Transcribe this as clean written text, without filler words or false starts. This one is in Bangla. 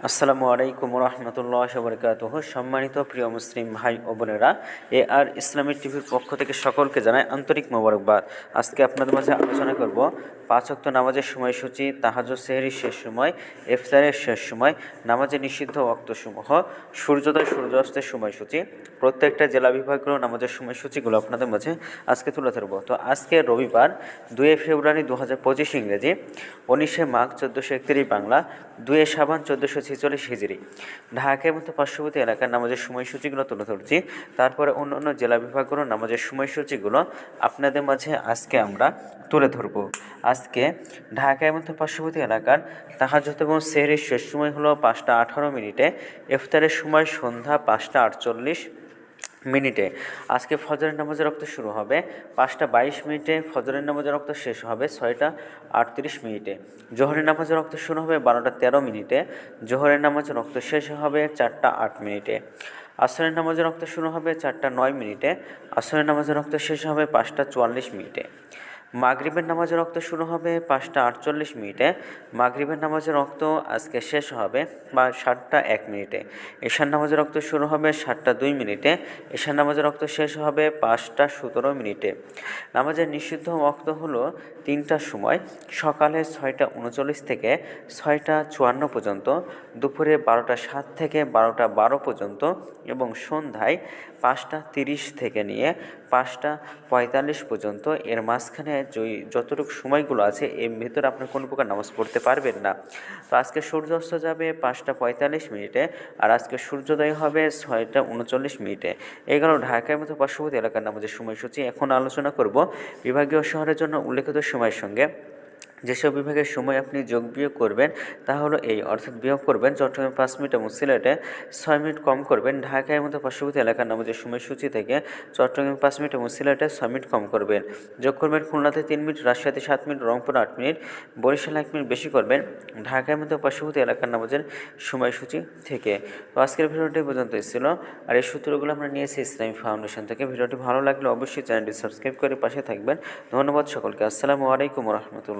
আসসালামু আলাইকুম রহমতুল্লাহ বরকাতুহ। সম্মানিত প্রিয় মুসলিম ভাই ও বোনেরা, আর ইসলামিক টিভির পক্ষ থেকে সকলকে জানাই আন্তরিক মোবারকবাদ। আজকে আপনাদের মাঝে আলোচনা করব 5 ওয়াক্ত নামাজের সময়সূচি, তাহাজ্জুদ সেহরির শেষ সময়, ইফতারের শেষ সময়, নামাজের নিষিদ্ধ ওয়াক্তসমূহ, সূর্যোদয় সূর্যাস্তের সময়সূচি, প্রত্যেকটা জেলা বিভাগগুলো নামাজের সময়সূচিগুলো আপনাদের মাঝে আজকে তুলে ধরব। তো আজকে রবিবার 2 ফেব্রুয়ারি 2025 ইংরেজি, 19 মাঘ 1431 বাংলা, 2 শাবান 1446 হিজরি। ঢাকার মতো পার্শ্ববর্তী এলাকার নামাজের সময়সূচিগুলো তুলে ধরছি। তারপরে অন্য অন্য জেলা বিভাগগুলোর নামাজের সময়সূচিগুলো আপনাদের মাঝে আজকে আমরা তুলে ধরব। আজকে ঢাকার মতো পার্শ্ববর্তী এলাকার তাহাজ্জুদ এবং সেহরির শেষ সময় হলো 5টা 18 মিনিটে, ইফতারের সময় সন্ধ্যা 5টা 48 মিনিটে। আজকে ফজরের নামাজের রক্ত শুরু হবে 5টা 22 মিনিটে, ফজরের নামাজের রক্ত শেষ হবে 6টা 38 মিনিটে। জোহরের নামাজের রক্ত শুরু হবে 12টা 13 মিনিটে, জোহরের নামাজের রক্ত শেষ হবে 4টা 8 মিনিটে। আসরের নামাজের রক্ত শুরু হবে 4টা 9 মিনিটে, আসরের নামাজের রক্ত শেষ হবে 5টা 44 মিনিটে। মাগরিবের নামাজের রক্ত শুরু হবে 5টা 48 মিনিটে, মাগরিবের নামাজের রক্ত আজকে শেষ হবে 7টা 1 মিনিটে। এশার নামাজের রক্ত শুরু হবে 7টা 2 মিনিটে, এশার নামাজের রক্ত শেষ হবে 5টা 17 মিনিটে। নামাজের নিষিদ্ধ ওয়াক্ত হলো 3টার সময়, সকালে 6টা 39 থেকে 6টা 54 পর্যন্ত, দুপুরে 12টা 7 থেকে 12টা 12 পর্যন্ত এবং সন্ধ্যায় 5টা 30 থেকে নিয়ে 5টা 45 পর্যন্ত। এর মাঝখানে যতটুকু সময়গুলো আছে এর ভিতরে আপনার কোনো প্রকার নামাজ পড়তে পারবেন না। তো আজকে সূর্য অস্ত যাবে 5টা 45 মিনিটে, আর আজকে সূর্যোদয় হবে 6টা 39 মিনিটে। এগুলো ঢাকার মতো পার্শ্ববর্তী এলাকার নামাজের সময়সূচি। এখন আলোচনা করব বিভাগীয় শহরের জন্য উল্লেখিত সময়ের সঙ্গে। যেসব বিভাগের সময় আপনি যোগ বিয়োগ করবেন তা হলো এই, অর্থাৎ বিয়োগ করবেন চট্টগ্রামে 5 মিনিট এবং সিলেটে 6 মিনিট কম করবেন। ঢাকার মতো পার্শ্ববর্তী এলাকার নামাজের সময়সূচি থেকে চট্টগ্রামে 5 মিনিট এবং সিলেটে 6 মিনিট কম করবেন। যোগ করবেন খুলনাতে 3 মিনিট, রাজশাহীতে 7 মিনিট, রংপুর 8 মিনিট, বরিশালে 1 মিনিট বেশি করবেন ঢাকার মতো পার্শ্ববর্তী এলাকার নামাজের সময়সূচি থেকে। তো আজকের ভিডিওটি পর্যন্তই ছিল, আর এই সূত্রগুলো আমরা নিয়েছি ইসলামী ফাউন্ডেশন থেকে। ভিডিওটি ভালো লাগলে অবশ্যই চ্যানেলটি সাবস্ক্রাইব করে পাশে থাকবেন। ধন্যবাদ সকলকে। আসসালামু আলাইকুম রহমতুল্লাহ।